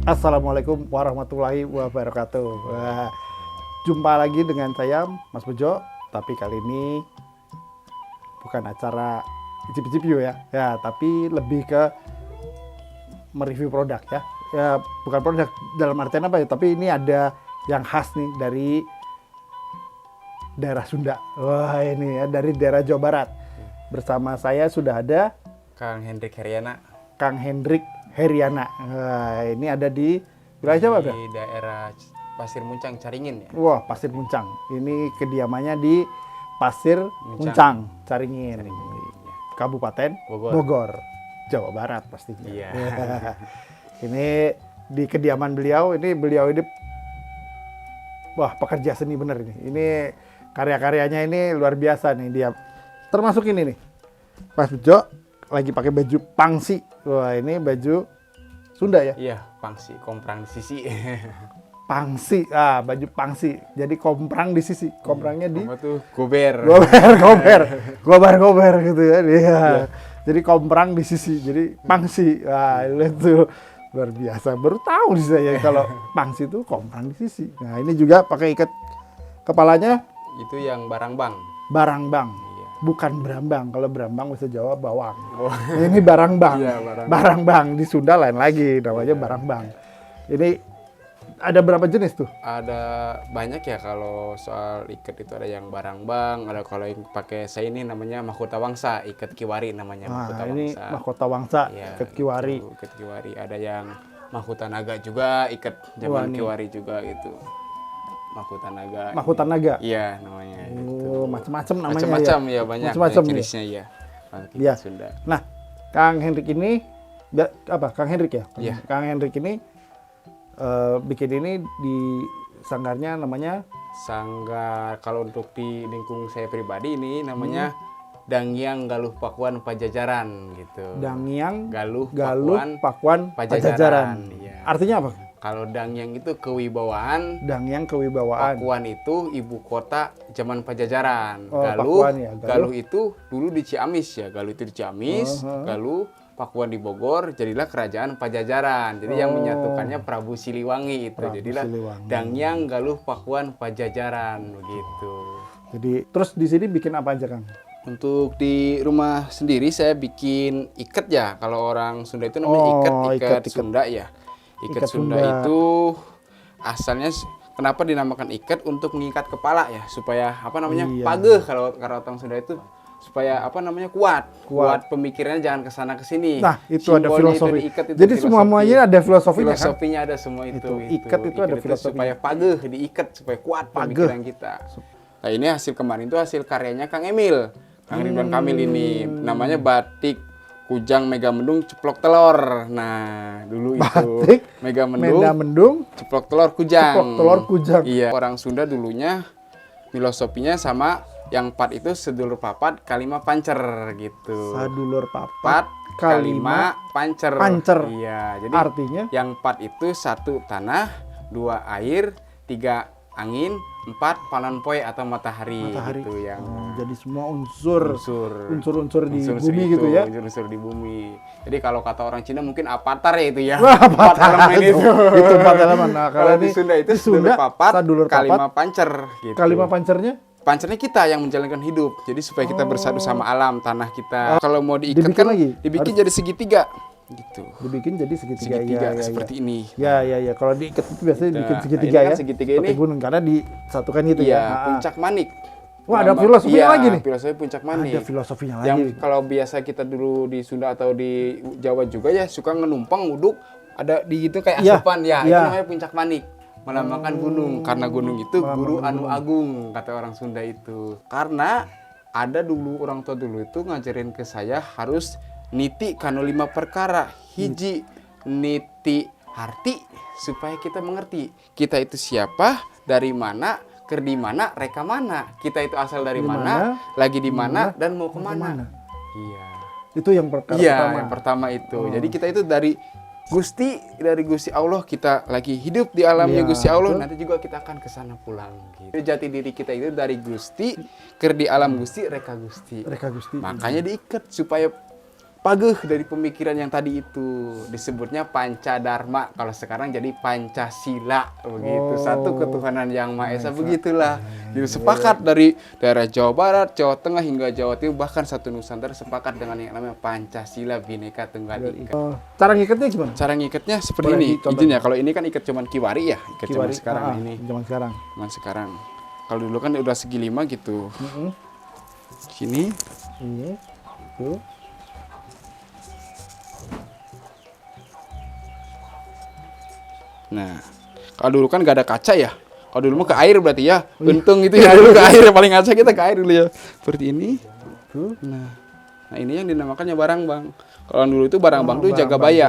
Assalamualaikum warahmatullahi wabarakatuh. Jumpa lagi dengan saya Mas Bejo, tapi kali ini bukan acara icip-icip ya, tapi lebih ke mereview produk ya. Ya, bukan produk dalam artian apa ya, tapi ini ada yang khas nih dari daerah Sunda. Wah, ini ya dari daerah Jawa Barat. Bersama saya sudah ada Kang Hendrik Heriana. Kang Hendrik Heriana. Wah, ini ada di wilayah Jawa Barat. Di daerah Pasir Muncang, Caringin ya. Wah, Pasir Muncang. Ini kediamannya di Pasir Muncang, Caringin. Kabupaten Bogor, Jawa Barat pastinya. Iya. Ini di kediaman beliau ini wah, pekerja seni bener ini. Ini karya-karyanya ini luar biasa nih dia. Termasuk ini nih. Mas Bejo lagi pakai baju pangsi. Wah, ini baju Sunda ya? Iya, pangsi, komprang di sisi. Pangsi, baju pangsi. Jadi komprang di sisi, komprangnya di Apa tuh? Gober. gober gitu ya. Iya. Jadi komprang di sisi, jadi pangsi. Wah, itu luar biasa. Baru tahu sih saya kalau pangsi itu komprang di sisi. Nah, ini juga pakai ikat kepalanya Itu yang barang-bang. barangbang. Iya. Bukan berambang. Kalau berambang bahasa Jawa bawang. Oh. Ini barangbang. Iya, Barangbang di Sunda lain lagi namanya barangbang. Ini ada berapa jenis tuh? Ada banyak ya kalau soal ikat itu ada yang barang-bang, ada kalau yang pakai saya ini namanya mahkota wangsa, ikat kiwari namanya mahkota Ini wangsa. mahkota wangsa, Iya, ikat kiwari. itu, ikat kiwari. Ada yang mahkota naga juga, ikat zaman nih. kiwari juga gitu. Mahkota naga. Mahkota naga. Iya namanya. Oh, macam-macam namanya Macam-macam ya banyak. Macam-macam banyak ya. jenisnya ya. Kalau kita Iya. Sunda. Nah, Kang Hendrik ini Kang Hendrik ya? Iya. Kang Hendrik ini bikin ini di sanggarnya namanya Sanggar kalau untuk di lingkung saya pribadi ini namanya Dangyang Galuh Pakuan Pajajaran gitu. Dangyang Galuh Pakuan Pajajaran. Iya. Artinya apa? Kalau Dangyang itu kewibawaan, Dangyang kewibawaan. Pakuan itu ibu kota zaman Pajajaran. Oh, Galuh, Pakuan ya, Galuh. Galuh itu dulu di Ciamis ya. Galuh itu di Ciamis, Oh, Galuh Pakuan di Bogor, jadilah kerajaan Pajajaran. Jadi yang menyatukannya Prabu Siliwangi itu. Prabu Jadilah Siliwangi. Dangyang Galuh Pakuan Pajajaran begitu. Jadi terus di sini bikin apa aja, Kang? Untuk di rumah sendiri saya bikin ikat ya. Kalau orang Sunda itu namanya ikat Sunda ya. Ikat Ikat Sunda Sunda. itu asalnya kenapa dinamakan ikat untuk mengikat kepala ya supaya apa namanya Iya. pageh kalau orang Sunda itu supaya apa namanya kuat pemikirannya jangan kesana kesini. Nah, itu ada Simbolnya filosofi. diikat itu Jadi filosofi. semuanya ada filosofinya, kan? Filosofinya ada semua itu. Ikat itu ada itu filosofinya. supaya pageh diikat supaya kuat pemikiran kita. Nah ini hasil kemarin itu hasil karyanya Kang Emil, Kang Ridwan Kamil ini namanya batik Kujang Megamendung Ceplok Telur. Nah dulu Batik itu Megamendung Megamendung Ceplok Telur Kujang. Ceplok Telur Kujang. Iya. Orang Sunda dulunya filosofinya sama yang pat itu sedulur papat kalima pancer gitu. Sadulur papat Pat kalima pancer. pancer. Iya. Jadi Artinya yang pat itu 1 tanah, 2 air, 3 angin, 4 panonpoe atau matahari gitu yang jadi semua unsur di unsur-unsur bumi itu, gitu ya. unsur-unsur di bumi. Jadi kalau kata orang Cina mungkin avatar ya itu ya. Wah, Empat elemen itu. Itu empat elemen. Nah, Kalau di Sunda itu sedulur papat, sadulur kalima pancer gitu. Kalima pancernya Pancernya kita yang menjalankan hidup. Jadi supaya kita bersatu sama alam, tanah kita. Kalau mau diikat Dibikin kan lagi? dibikin jadi segitiga gitu. dibikin jadi segitiga, Segitiga ya, seperti ini. Ya. Kalau diikat itu biasanya bikin Nah, segitiga ini kan ya. segitiga Seperti ini. gunung karena disatukan gitu Iya, ya. puncak manik. Wah, ada filosofinya lagi nih. Filosofi puncak manik. Ada filosofinya Yang lagi. kalau biasa kita dulu di Sunda atau di Jawa juga ya suka ngenumpang nguduk ada di gitu kayak Iya, asupan ya. iya. Itu namanya puncak manik. Melambangkan gunung karena gunung itu guru anu agung kata orang Sunda itu. Karena ada dulu orang tua dulu itu ngajarin ke saya harus niti kanu 5 perkara. Hiji niti harti supaya kita mengerti kita itu siapa, dari mana, di mana, reka mana. Kita itu asal dari mana, lagi di mana, dan mau kemana. Iya. Itu yang perkara Iya, pertama. yang pertama itu. Jadi kita itu dari Gusti Allah, kita lagi hidup di alamnya Iya, Gusti Allah, betul. nanti juga kita akan ke sana pulang gitu. Jati diri kita itu dari Gusti, di alam Gusti, reka Gusti. Reka Gusti. Makanya diikat supaya paguh dari pemikiran yang tadi itu. Disebutnya Pancadharma, kalau sekarang jadi Pancasila begitu. Satu ketuhanan yang Maha Esa, begitulah. Jadi sepakat dari daerah Jawa Barat, Jawa Tengah hingga Jawa Timur, bahkan satu Nusantara sepakat dengan yang namanya Pancasila Bhinneka Tunggal Ika. Cara ngikatnya gimana? Cara ngikatnya seperti Boleh ini. dicoba. Izin ya, kalau ini kan ikat cuman kiwari ya, ikat zaman Kiwari. sekarang ini. Zaman sekarang. Zaman sekarang. Kalau dulu kan udah segi 5 gitu. Sini. Ini. Tuh. Nah, kalau dulu kan gak ada kaca ya. Kalau dulu mah ke air berarti ya. Untung gitu ya, dulu ke air. Paling ngaca kita ke air dulu ya. Seperti ini. Nah ini yang dinamakannya barang bang. Kalau dulu itu barang bang itu jaga baya.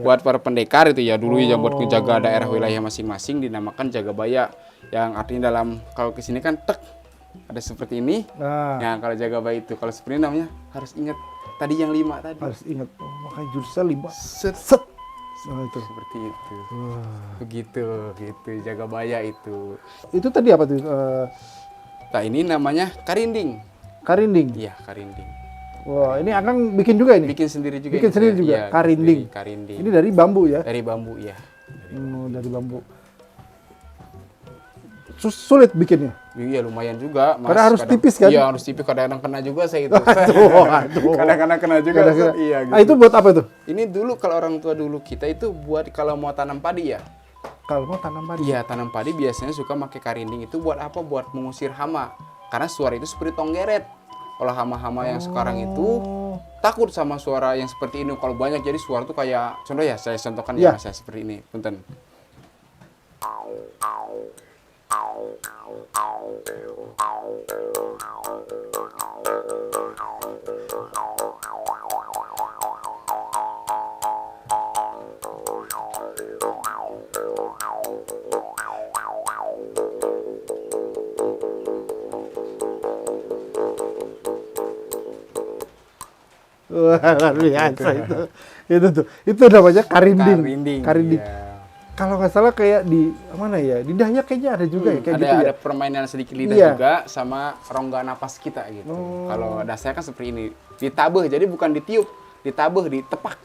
Buat para pendekar itu ya dulu yang buat menjaga daerah wilayah masing-masing dinamakan jaga baya. Yang artinya dalam, kalau kesini kan tek. Ada seperti ini. Nah kalau jaga baya itu, kalau seperti ini namanya harus ingat tadi yang 5 tadi. Harus ingat. Makanya jurusan 5. Set. Nah, itu. Seperti itu. Begitu, gitu. Jaga baya itu. Itu tadi apa tuh? Nah ini namanya karinding. Karinding. Iya, karinding. Wah, ini Akang bikin juga ini? Bikin sendiri juga. Bikin sendiri juga? Iya, Karinding. sendiri, karinding. Ini dari bambu ya? Dari bambu ya. Dari bambu. Sulit bikinnya? Iya lumayan juga. Mas. Karena harus tipis kan? Iya harus tipis. Kadang-kadang kena juga saya itu. Aduh. Kadang-kadang kena juga. Iya. Gitu. Ah, itu buat apa tuh? Ini dulu kalau orang tua dulu kita itu buat kalau mau tanam padi ya. Kalau mau tanam padi? Iya tanam padi biasanya suka pakai karinding itu buat apa? Buat mengusir hama. Karena suara itu seperti tonggeret. Kalau hama-hama yang sekarang itu takut sama suara yang seperti ini. Kalau banyak jadi suara tuh kayak, contoh ya saya contohkan ya saya seperti ini. Punten. Wah, luar biasa itu. Itu tuh. Itu namanya karinding. Karinding. Iya. Kalau nggak salah kayak di mana ya? Di Dayak kayaknya ada juga ya kayak ada, gitu ya. ada permainan sedikit lidah juga sama rongga napas kita gitu. Kalau dasarnya kan seperti ini, ditabuh jadi bukan ditiup, ditabuh, ditepak,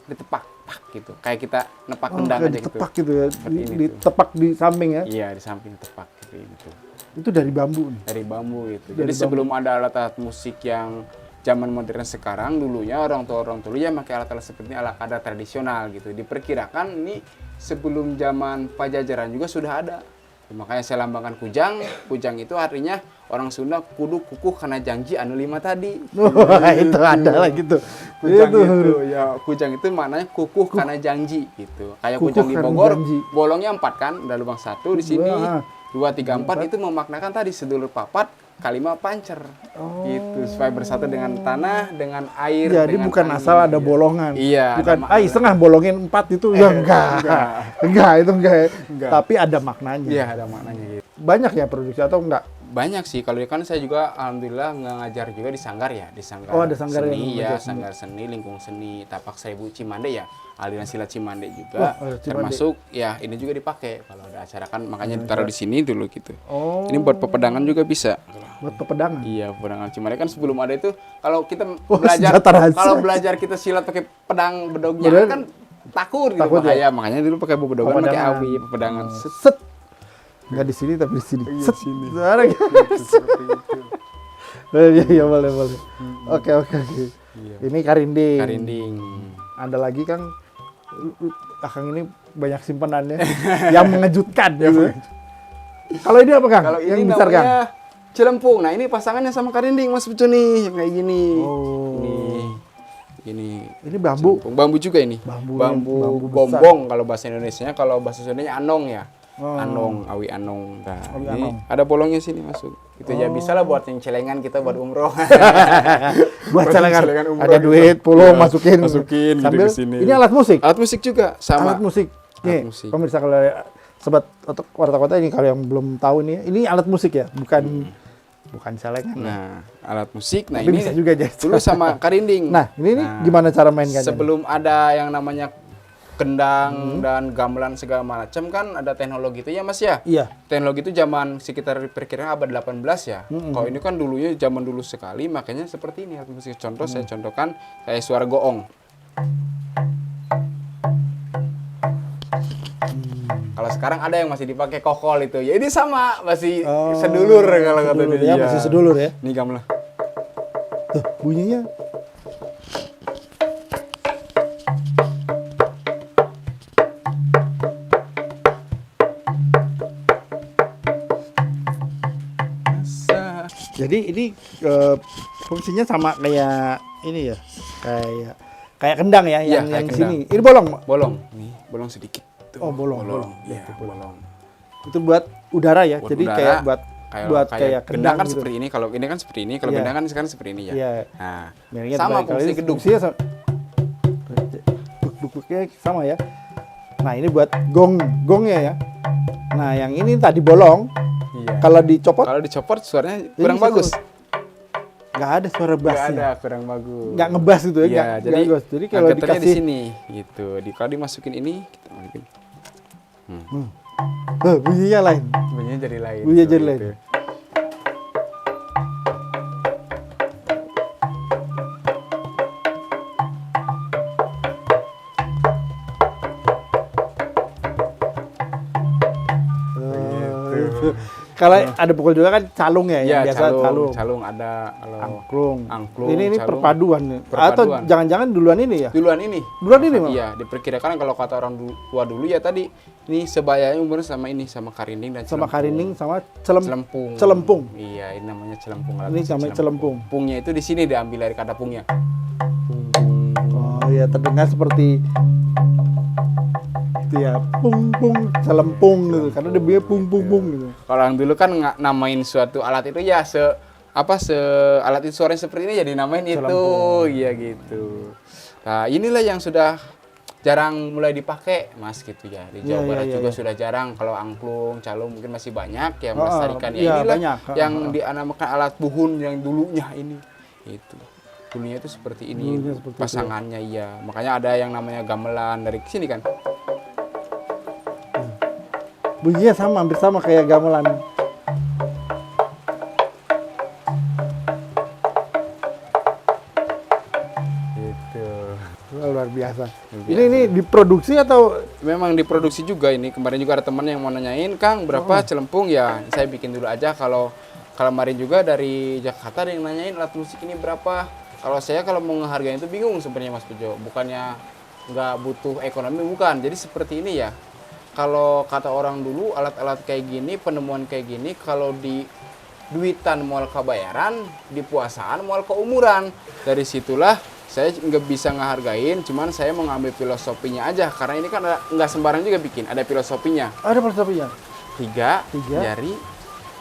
pak gitu. Kayak kita nepak kendang aja gitu. Ditepak gitu ya. Ditepak di samping ya. Iya, di samping tepak gitu. Itu dari bambu nih. Dari bambu gitu. Jadi sebelum ada alat-alat musik yang zaman modern sekarang, dulunya orang tua dulu ya pakai alat-alat seperti alat adat tradisional gitu. Diperkirakan ini sebelum zaman Pajajaran juga sudah ada. Makanya saya lambangkan kujang. Kujang itu artinya orang Sunda kudu kukuh karena janji anu 5 tadi. Itu ada lah gitu. Kujang itu ya, kujang itu maknanya kukuh karena janji gitu. Kayak kujang di Bogor bolongnya 4 kan, ada lubang 1 di sini. 2, 3, 4 itu memaknakan tadi sedulur papat kalimat pancer gitu supaya bersatu dengan tanah, dengan air. Jadi dengan bukan angin, asal ada bolongan. Iya. Bukan setengah bolongin 4 itu ya enggak itu enggak. Tapi ada maknanya. Iya ada maknanya gitu. Banyak ya produksi atau enggak? Banyak sih, kalau kan saya juga alhamdulillah ngajar juga di Sanggar ya, di Sanggar ada Sanggar seni yang ya, Sanggar seni, lingkung seni, Tapak Seribu Cimande ya, aliran silat Cimande juga, termasuk ya ini juga dipakai kalau ada acara kan, makanya ditaruh di sini dulu gitu. Ini buat pepedangan juga bisa. Buat pepedangan? Iya, pepedangan Cimande kan sebelum ada itu, kalau kita belajar kita silat pakai pedang bedognya kan takut gitu bahaya, makanya dulu pakai bedogan pakai awi pepedangan. Set. Nggak di sini tapi di sini. Iya, sini. Seperti itu. Iya boleh. Oke. Iya. Ini karinding. Karinding. Ada lagi Kang, Akang ini banyak simpenannya yang mengejutkan. Gitu. Kalau ini apa Kang? Kalau yang ini besar Kang? Celempung. Nah ini pasangannya sama karinding Mas Bejo nih, yang kayak gini. Ini bambu. Celempung. Bambu juga ini. Bambu gombong kalau bahasa Indonesianya, kalau bahasa Sundanya anong ya. Anong, awi anong. Nah, ini ada bolongnya sini masuk. Itu ya bisa lah buat yang celengan kita buat umroh. Buat celengan umroh. Ada duit, pulung masukin sambil gitu ke sini. Ini alat musik. Alat musik juga sama. Alat musik. Nih, pemirsa kalau sobat Warta Kota ini kalau yang belum tahu ini alat musik ya, bukan celengan. Nah, alat musik. Nah, tapi ini bisa juga jadi. Dulu sama karinding. Nah, ini gimana cara mainkannya? Sebelum ada yang namanya kendang dan gamelan segala macam kan ada teknologi itu ya Mas ya. Iya. Teknologi itu zaman sekitar perkiraan abad 18 ya. Kalau ini kan dulunya zaman dulu sekali, makanya seperti ini alat musik. Contoh saya contohkan kayak suara goong. Kalau sekarang ada yang masih dipakai kokol itu. Ya ini sama, masih sedulur kalau kata Sedulur dia. ya, masih sedulur ya. Ini gamelan. Tuh, bunyinya. Jadi ini fungsinya sama kayak ini ya, kayak kendang ya, Iya, yang kayak kendang. sini. Ini bolong, Pak? Bolong. Nih, bolong sedikit. Tuh, Oh, bolong. Iya, bolong. Itu buat udara ya. Buat jadi udara, kayak buat kayak gendang kan gitu. seperti ini. Kalau ini kan seperti ini. Kalau Iya. gendang kan sekarang seperti ini ya. Iya. Nah, Miringnya sama dibalik. Kalau fungsi ini gedung. fungsinya buk-buknya sama ya. Nah, ini buat gongnya ya. Nah, yang ini tadi bolong. Iya. Kalau dicopot Kalau dicopot suaranya kurang bisa bagus. nggak ada suara Nggak bassnya. ada, kurang bagus. Nggak ngebas gitu ya. Iya, nggak jadi ngebas. Jadi kalau angkatannya di dikasih sini gitu. Kalau dimasukin ini kita masukin. bunyinya lain. Bunyinya jadi lain. Bunyinya jadi seperti lain. itu. Kalau ada pukul juga kan calung ya, yang Iya, biasa calung. calung ada kalau Angklung. Angklung, Ini calung. perpaduan nih. Atau Perpaduan. jangan-jangan duluan ini ya? duluan ini. Duluan ini, Mak? Iya, diperkirakan kalau kata orang tua dulu ya tadi ini sebayanya umurnya sama ini sama karinding dan Sama celempung. karining sama Celempung. celempung. Iya, ini namanya celempung. alat Ini musik namanya celempung. Pungnya itu di sini diambil dari kata pungnya. Oh iya, terdengar seperti itu ya, pung celempung gitu. Karena dia bunyinya pung gitu. Kalau orang dulu kan namain suatu alat itu ya alat itu suaranya seperti ini ya dinamain itu. Celempung. Iya gitu. Nah, inilah yang sudah jarang mulai dipakai Mas gitu ya. Di Jawa Iya, Barat iya, juga iya. sudah jarang. Kalau angklung, calung mungkin masih banyak yang Oh, melestarikan. Ya iya, inilah banyak. yang dinamakan alat buhun yang dulunya ini. Itu. Dulunya itu seperti ini Dulunya seperti itu. pasangannya iya. Makanya ada yang namanya gamelan dari sini kan. Bunyinya sama, hampir sama kayak gamelan. Gitu. Luar biasa. Ini diproduksi atau Memang diproduksi juga ini. Kemarin juga ada teman yang mau nanyain, Kang, berapa celempung ya? Saya bikin dulu aja. Kalau kemarin juga dari Jakarta ada yang nanyain alat musik ini berapa. Kalau saya kalau mau ngehargain itu bingung sebenarnya Mas Bejo. Bukannya nggak butuh ekonomi, bukan. Jadi seperti ini ya. Kalau kata orang dulu alat-alat kayak gini, penemuan kayak gini, kalau di duitan mual kebayaran, di puasaan mual keumuran. Dari situlah saya nggak bisa ngehargain, cuman saya mau ngambil filosofinya aja. Karena ini kan nggak sembarang juga bikin, ada filosofinya. ada filosofinya? Tiga Tiga. jari,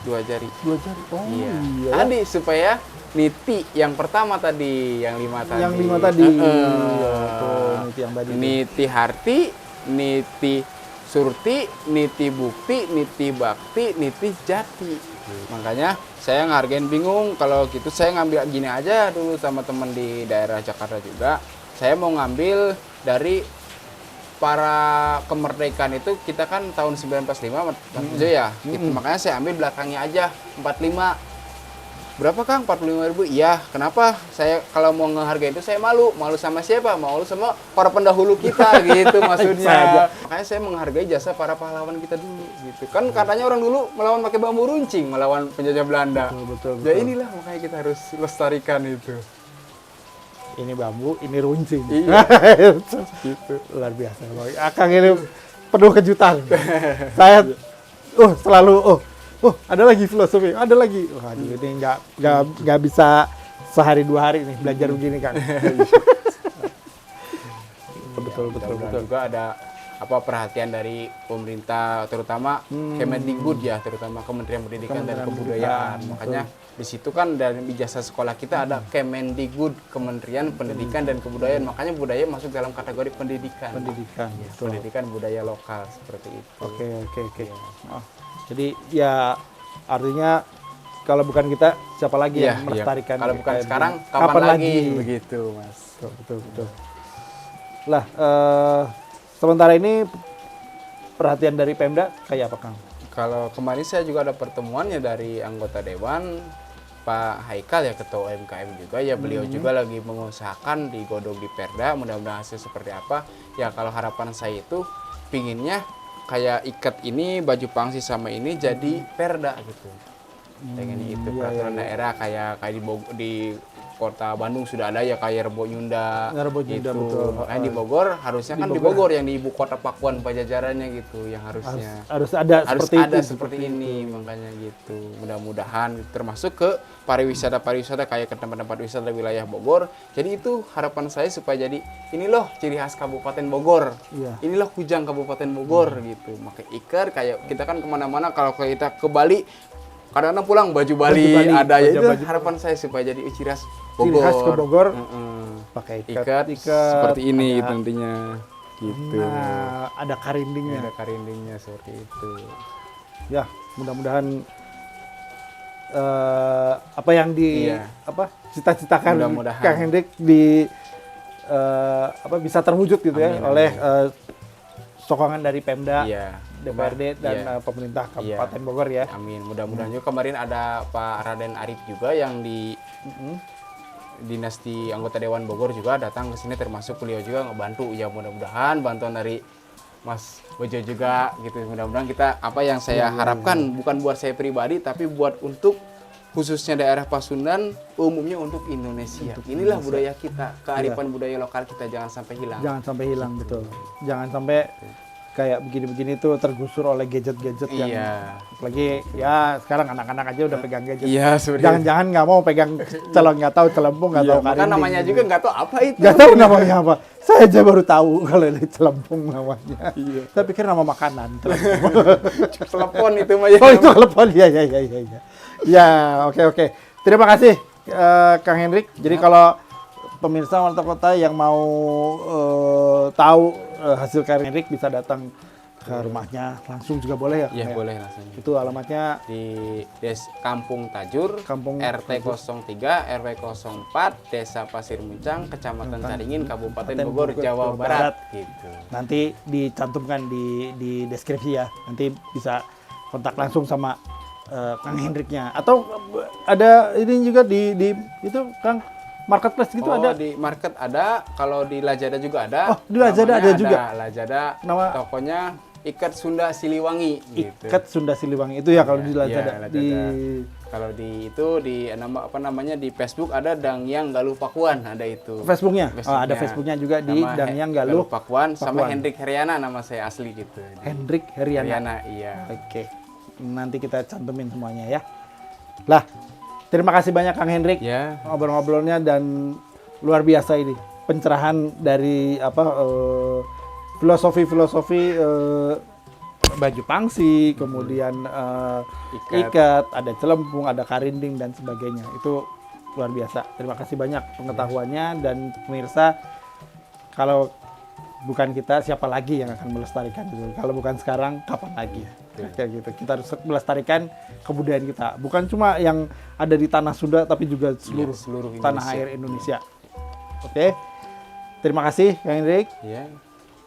2 jari. 2 jari. Oh Iya. iya. Tadi supaya niti yang pertama tadi, yang 5 tadi. Yang 5 tadi. Heeh. Iya, tuh, niti yang tadi. Niti harti, niti surti, niti bukti, niti bakti, niti jati. Makanya saya ngehargain bingung. Kalau gitu saya ngambil gini aja dulu sama teman di daerah Jakarta juga. Saya mau ngambil dari para kemerdekaan itu, kita kan tahun 1945 Mas Bejo ya. Gitu. Makanya saya ambil belakangnya aja 45. Berapa Kang? 45.000. Iya, kenapa? Saya kalau mau ngehargain itu saya malu. Malu sama siapa? Malu sama para pendahulu kita gitu maksudnya. Makanya saya menghargai jasa para pahlawan kita dulu gitu. Kan katanya orang dulu melawan pakai bambu runcing, melawan penjajah Belanda. Betul. Ya inilah makanya kita harus lestarikan itu. Ini bambu, ini runcing. Iya. Gitu. Luar biasa. Akang ini penuh kejutan. Saya selalu ada lagi filosofi, ada lagi. Waduh, ini nggak bisa sehari 2 hari nih belajar begini kan. betul. Juga ada perhatian dari pemerintah, terutama Kemendikbud ya, terutama Kementerian Pendidikan dan Kebudayaan. Makanya di situ kan dari ijazah sekolah kita ada Kemendikbud, Kementerian Pendidikan dan Kebudayaan. Makanya budaya masuk dalam kategori pendidikan. Pendidikan, Ya, betul. pendidikan budaya lokal seperti itu. Oke. Oh, jadi ya artinya kalau bukan kita siapa lagi Iya, yang melestarikan? Kalau bukan kayak sekarang, begini? kapan lagi? Begitu, Mas. Betul. Lah, sementara ini perhatian dari Pemda kayak apa, Kang? Kalau kemarin saya juga ada pertemuannya dari anggota Dewan, Pak Haikal ya, Ketua UMKM juga ya, beliau juga lagi mengusahakan digodok di Perda, mudah-mudahan hasil seperti apa. Ya kalau harapan saya itu pinginnya kayak ikat ini, baju pangsi sama ini jadi Perda gitu. Pengen itu peraturan daerah kayak di Kota Bandung sudah ada ya, kayak Rebo Nyunda. Rebo Nyunda, betul. Makanya di Bogor harusnya kan di Bogor yang di ibu kota Pakuan Pajajarannya gitu, yang harusnya Harus ada seperti ini, makanya gitu. Mudah-mudahan termasuk ke pariwisata kayak ke tempat-tempat wisata wilayah Bogor. Jadi itu harapan saya supaya jadi ini loh ciri khas Kabupaten Bogor. Iya. Inilah kujang Kabupaten Bogor gitu. Pakai iker kayak kita kan kemana-mana, kalau kita ke Bali kadang-kadang pulang baju Bali ada ya, itu harapan saya supaya jadi ciri khas Bogor. Ciri khas ke Bogor. Pakai ikat seperti ini nantinya gitu. Nah, ada karindingnya. Ada karindingnya seperti itu. Ya, mudah-mudahan apa yang cita-citakan Kang Hendrik bisa terwujud gitu. Amin, ya oleh sokongan dari Pemda. DPRD dan pemerintah Kabupaten Bogor ya. Amin. Mudah-mudahan juga kemarin ada Pak Raden Arif juga yang di dinasti anggota Dewan Bogor juga datang ke sini, termasuk beliau juga ngebantu. Ya mudah-mudahan bantuan dari Mas Bejo juga gitu. Mudah-mudahan kita apa yang saya harapkan bukan buat saya pribadi tapi buat untuk khususnya daerah Pasundan, umumnya untuk Indonesia. Inilah budaya kita, kearifan budaya lokal kita jangan sampai hilang. Jangan sampai hilang, betul. Jangan sampai kayak begini-begini tuh tergusur oleh gadget-gadget yang apalagi ya sekarang anak-anak aja udah pegang gadget. Jangan-jangan nggak mau pegang nggak tahu celempung, nggak tahu karinding. Kan namanya juga nggak tahu apa itu. Nggak tahu namanya apa. Saya aja baru tahu kalau ini celempung namanya. Saya pikir nama makanan. Telepon itu mah. Oh itu telepon ya. Ya oke. Terima kasih Kang Hendrik. Jadi kalau pemirsa Warta Kota yang mau tahu hasil karya Hendrik bisa datang ke rumahnya langsung juga boleh ya? Iya boleh langsung. Itu alamatnya di Kampung Tajur, RT 03, RW 04, Desa Pasir Muncang, Kecamatan Caringin, Kabupaten Bogor, Jawa Barat. Gitu. Nanti dicantumkan di deskripsi ya. Nanti bisa kontak langsung sama Kang Hendriknya. Atau ada ini juga di itu Kang, marketplace gitu ada? Di market ada, kalau di Lazada juga ada. Oh, di Lazada ada juga? Lazada, tokonya Ikat Sunda Siliwangi. Ikat Sunda Siliwangi, itu ya kalau di Lazada. Kalau di Facebook ada Dangyang Galuh Pakuan, ada itu. Facebooknya? Ada Facebooknya juga di Dangyang Galuh Pakuan. Sama Hendrik Heriana nama saya asli gitu. Hendrik Heriana, iya. Oke, nanti kita cantumin semuanya ya. Lah, terima kasih banyak Kang Hendrik, ngobrol-ngobrolnya dan luar biasa ini pencerahan dari filosofi baju pangsi, kemudian ikat, ada celempung, ada karinding dan sebagainya. Itu luar biasa. Terima kasih banyak pengetahuannya dan pemirsa, kalau bukan kita siapa lagi yang akan melestarikan itu? Kalau bukan sekarang kapan lagi? Kayak gitu. Kita harus melestarikan kebudayaan kita. Bukan cuma yang ada di tanah Sunda tapi juga seluruh tanah air Indonesia. Oke. Terima kasih Kang Hendrik.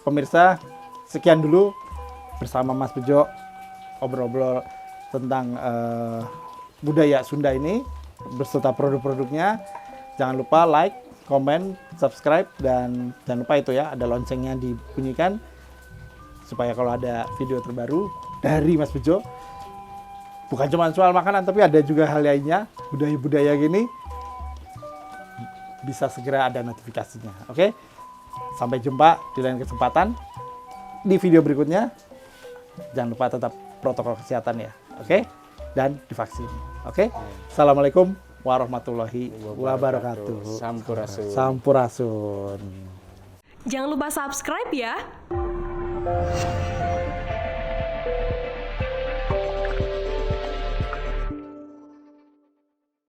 Pemirsa, sekian dulu bersama Mas Bejo obrol-obrol tentang budaya Sunda ini beserta produk-produknya. Jangan lupa like, komen, subscribe, dan jangan lupa itu ya, ada loncengnya dibunyikan supaya kalau ada video terbaru dari Mas Bejo, bukan cuma soal makanan tapi ada juga hal lainnya, budaya-budaya gini, bisa segera ada notifikasinya. Oke? Sampai jumpa di lain kesempatan di video berikutnya. Jangan lupa tetap protokol kesehatan ya. Oke? Dan divaksin. Oke? Assalamualaikum warahmatullahi wabarakatuh. Sampurasun. Sampurasun. Jangan lupa subscribe ya.